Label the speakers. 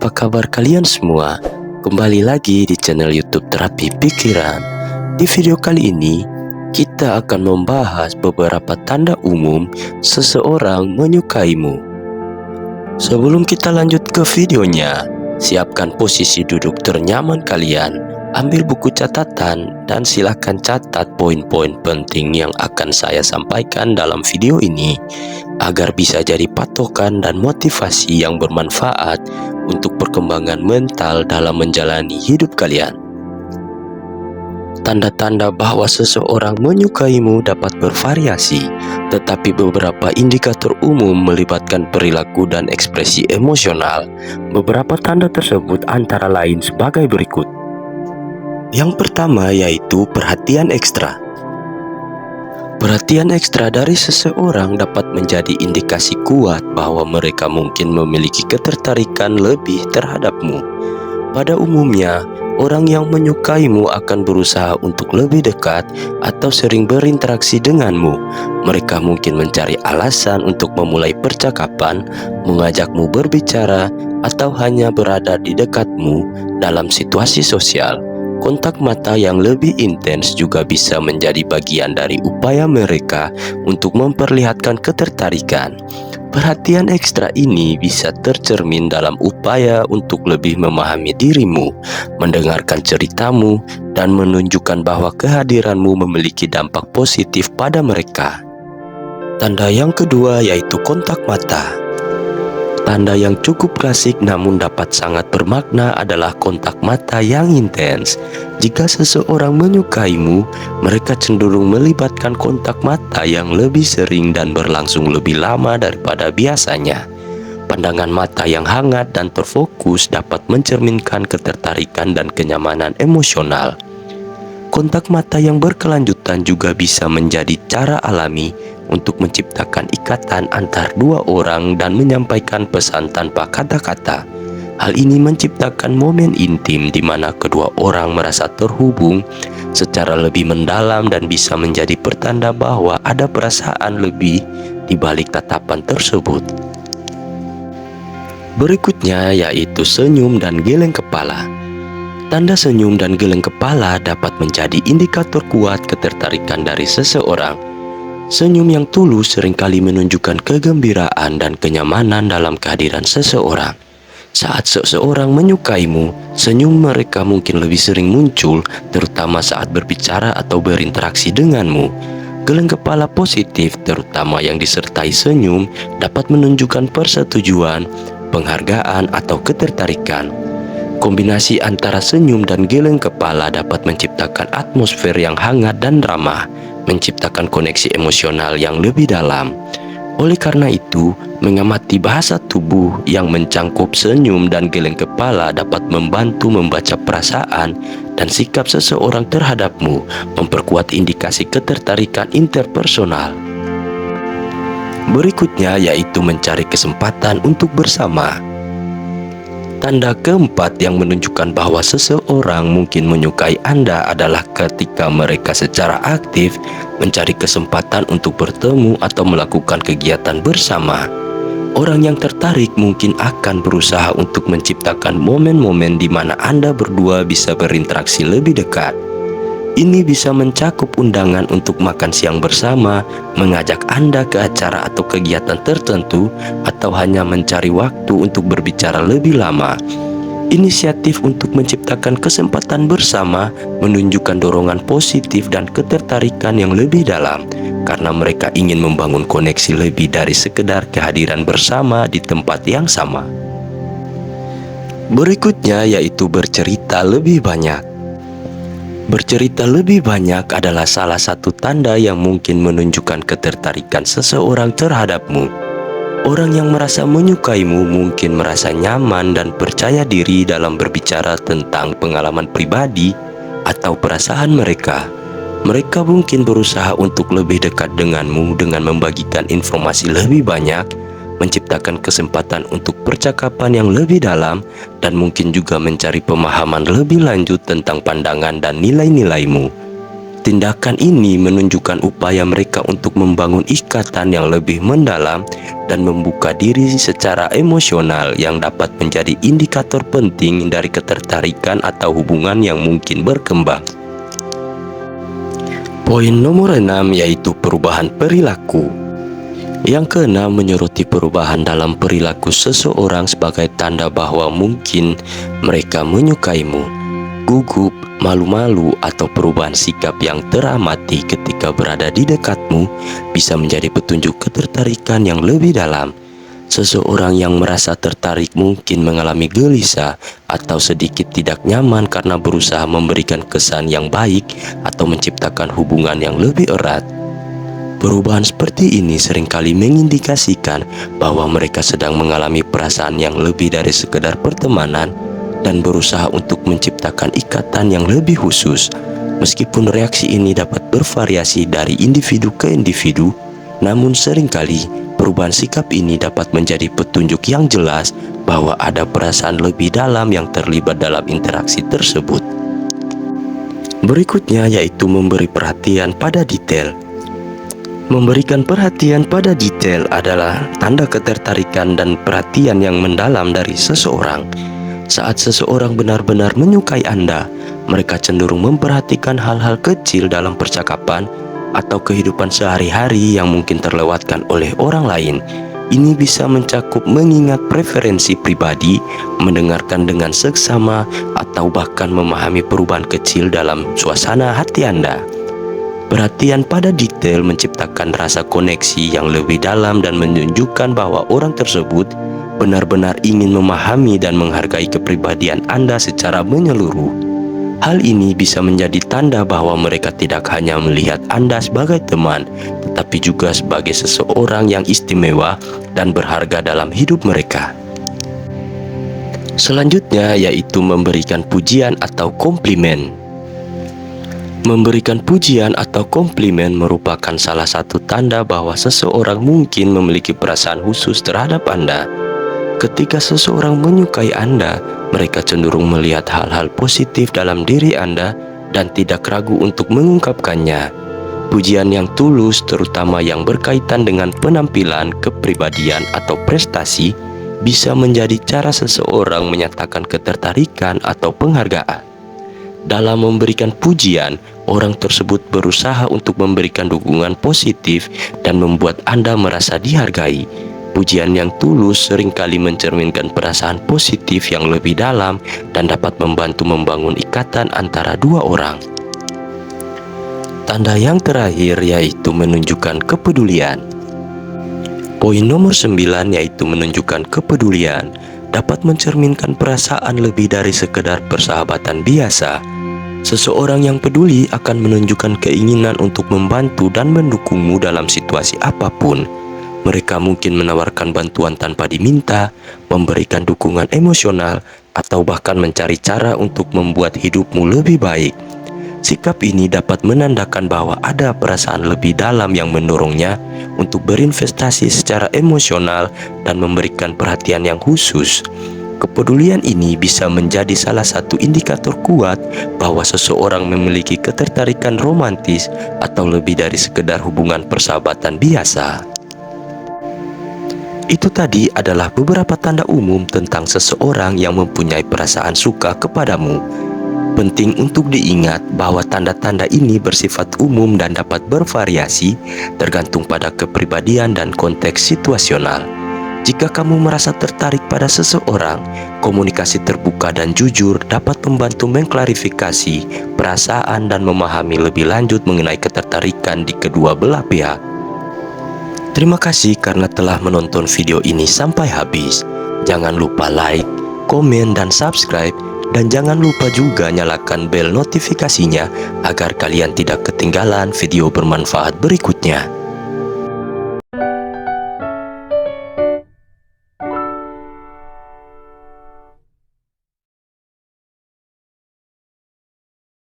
Speaker 1: apa kabar kalian semua? Kembali lagi di channel YouTube Terapi Pikiran. Di video kali ini, kita akan membahas beberapa tanda umum seseorang menyukaimu. Sebelum kita lanjut ke videonya, siapkan posisi duduk ternyaman kalian, ambil buku catatan, dan silakan catat poin-poin penting yang akan saya sampaikan dalam video ini, agar bisa jadi patokan dan motivasi yang bermanfaat untuk perkembangan mental dalam menjalani hidup kalian. Tanda-tanda bahwa seseorang menyukaimu dapat bervariasi, tetapi beberapa indikator umum melibatkan perilaku dan ekspresi emosional. Beberapa tanda tersebut antara lain sebagai berikut. Yang pertama yaitu perhatian ekstra. Perhatian ekstra dari seseorang dapat menjadi indikasi kuat bahwa mereka mungkin memiliki ketertarikan lebih terhadapmu. Pada umumnya, orang yang menyukaimu akan berusaha untuk lebih dekat atau sering berinteraksi denganmu. Mereka mungkin mencari alasan untuk memulai percakapan, mengajakmu berbicara, atau hanya berada di dekatmu dalam situasi sosial. Kontak mata yang lebih intens juga bisa menjadi bagian dari upaya mereka untuk memperlihatkan ketertarikan. Perhatian ekstra ini bisa tercermin dalam upaya untuk lebih memahami dirimu, mendengarkan ceritamu, dan menunjukkan bahwa kehadiranmu memiliki dampak positif pada mereka. Tanda yang kedua yaitu kontak mata. Tanda yang cukup klasik namun dapat sangat bermakna adalah kontak mata yang intens. Jika seseorang menyukaimu, mereka cenderung melibatkan kontak mata yang lebih sering dan berlangsung lebih lama daripada biasanya. Pandangan mata yang hangat dan terfokus dapat mencerminkan ketertarikan dan kenyamanan emosional. Kontak mata yang berkelanjutan juga bisa menjadi cara alami untuk menciptakan ikatan antar dua orang dan menyampaikan pesan tanpa kata-kata. Hal ini menciptakan momen intim di mana kedua orang merasa terhubung secara lebih mendalam dan bisa menjadi pertanda bahwa ada perasaan lebih di balik tatapan tersebut. Berikutnya yaitu senyum dan geleng kepala. Tanda senyum dan geleng kepala dapat menjadi indikator kuat ketertarikan dari seseorang. Senyum yang tulus seringkali menunjukkan kegembiraan dan kenyamanan dalam kehadiran seseorang. Saat seseorang menyukaimu, senyum mereka mungkin lebih sering muncul, terutama saat berbicara atau berinteraksi denganmu. Geleng kepala positif, terutama yang disertai senyum, dapat menunjukkan persetujuan, penghargaan, atau ketertarikan. Kombinasi antara senyum dan geleng kepala dapat menciptakan atmosfer yang hangat dan ramah, menciptakan koneksi emosional yang lebih dalam. Oleh karena itu, mengamati bahasa tubuh yang mencangkup senyum dan geleng kepala dapat membantu membaca perasaan dan sikap seseorang terhadapmu, memperkuat indikasi ketertarikan interpersonal. Berikutnya yaitu mencari kesempatan untuk bersama. Tanda keempat yang menunjukkan bahwa seseorang mungkin menyukai Anda adalah ketika mereka secara aktif mencari kesempatan untuk bertemu atau melakukan kegiatan bersama. Orang yang tertarik mungkin akan berusaha untuk menciptakan momen-momen di mana Anda berdua bisa berinteraksi lebih dekat. Ini bisa mencakup undangan untuk makan siang bersama, mengajak Anda ke acara atau kegiatan tertentu, atau hanya mencari waktu untuk berbicara lebih lama. Inisiatif untuk menciptakan kesempatan bersama menunjukkan dorongan positif dan ketertarikan yang lebih dalam, karena mereka ingin membangun koneksi lebih dari sekedar kehadiran bersama di tempat yang sama. Berikutnya yaitu bercerita lebih banyak. Bercerita lebih banyak adalah salah satu tanda yang mungkin menunjukkan ketertarikan seseorang terhadapmu. Orang yang merasa menyukaimu mungkin merasa nyaman dan percaya diri dalam berbicara tentang pengalaman pribadi atau perasaan mereka. Mereka mungkin berusaha untuk lebih dekat denganmu dengan membagikan informasi lebih banyak, menciptakan kesempatan untuk percakapan yang lebih dalam, dan mungkin juga mencari pemahaman lebih lanjut tentang pandangan dan nilai-nilaimu. Tindakan ini menunjukkan upaya mereka untuk membangun ikatan yang lebih mendalam dan membuka diri secara emosional yang dapat menjadi indikator penting dari ketertarikan atau hubungan yang mungkin berkembang. Poin nomor 6 yaitu perubahan perilaku. Yang keenam, menyoroti perubahan dalam perilaku seseorang sebagai tanda bahwa mungkin mereka menyukaimu. Gugup, malu-malu, atau perubahan sikap yang teramati ketika berada di dekatmu bisa menjadi petunjuk ketertarikan yang lebih dalam. Seseorang yang merasa tertarik mungkin mengalami gelisah atau sedikit tidak nyaman karena berusaha memberikan kesan yang baik atau menciptakan hubungan yang lebih erat. Perubahan seperti ini seringkali mengindikasikan bahwa mereka sedang mengalami perasaan yang lebih dari sekedar pertemanan dan berusaha untuk menciptakan ikatan yang lebih khusus. Meskipun reaksi ini dapat bervariasi dari individu ke individu, namun seringkali perubahan sikap ini dapat menjadi petunjuk yang jelas bahwa ada perasaan lebih dalam yang terlibat dalam interaksi tersebut. Berikutnya yaitu memberi perhatian pada detail. Memberikan perhatian pada detail adalah tanda ketertarikan dan perhatian yang mendalam dari seseorang. Saat seseorang benar-benar menyukai Anda, mereka cenderung memperhatikan hal-hal kecil dalam percakapan atau kehidupan sehari-hari yang mungkin terlewatkan oleh orang lain. Ini bisa mencakup mengingat preferensi pribadi, mendengarkan dengan seksama, atau bahkan memahami perubahan kecil dalam suasana hati Anda. Perhatian pada detail menciptakan rasa koneksi yang lebih dalam dan menunjukkan bahwa orang tersebut benar-benar ingin memahami dan menghargai kepribadian Anda secara menyeluruh. Hal ini bisa menjadi tanda bahwa mereka tidak hanya melihat Anda sebagai teman, tetapi juga sebagai seseorang yang istimewa dan berharga dalam hidup mereka. Selanjutnya yaitu memberikan pujian atau komplimen. Memberikan pujian atau komplimen merupakan salah satu tanda bahwa seseorang mungkin memiliki perasaan khusus terhadap Anda. Ketika seseorang menyukai Anda, mereka cenderung melihat hal-hal positif dalam diri Anda dan tidak ragu untuk mengungkapkannya. Pujian yang tulus, terutama yang berkaitan dengan penampilan, kepribadian, atau prestasi, bisa menjadi cara seseorang menyatakan ketertarikan atau penghargaan. Dalam memberikan pujian, orang tersebut berusaha untuk memberikan dukungan positif dan membuat Anda merasa dihargai. Pujian yang tulus seringkali mencerminkan perasaan positif yang lebih dalam dan dapat membantu membangun ikatan antara dua orang. Tanda yang terakhir yaitu menunjukkan kepedulian. Poin nomor 9 yaitu menunjukkan kepedulian dapat mencerminkan perasaan lebih dari sekedar persahabatan biasa. Seseorang yang peduli akan menunjukkan keinginan untuk membantu dan mendukungmu dalam situasi apapun. Mereka mungkin menawarkan bantuan tanpa diminta, memberikan dukungan emosional, atau bahkan mencari cara untuk membuat hidupmu lebih baik. Sikap ini dapat menandakan bahwa ada perasaan lebih dalam yang mendorongnya untuk berinvestasi secara emosional dan memberikan perhatian yang khusus. Kepedulian ini bisa menjadi salah satu indikator kuat bahwa seseorang memiliki ketertarikan romantis atau lebih dari sekedar hubungan persahabatan biasa. Itu tadi adalah beberapa tanda umum tentang seseorang yang mempunyai perasaan suka kepadamu. Penting untuk diingat bahwa tanda-tanda ini bersifat umum dan dapat bervariasi tergantung pada kepribadian dan konteks situasional. Jika kamu merasa tertarik pada seseorang, komunikasi terbuka dan jujur dapat membantu mengklarifikasi perasaan dan memahami lebih lanjut mengenai ketertarikan di kedua belah pihak. Terima kasih karena telah menonton video ini sampai habis. Jangan lupa like, komen, dan subscribe. Dan jangan lupa juga nyalakan bel notifikasinya agar kalian tidak ketinggalan video bermanfaat berikutnya.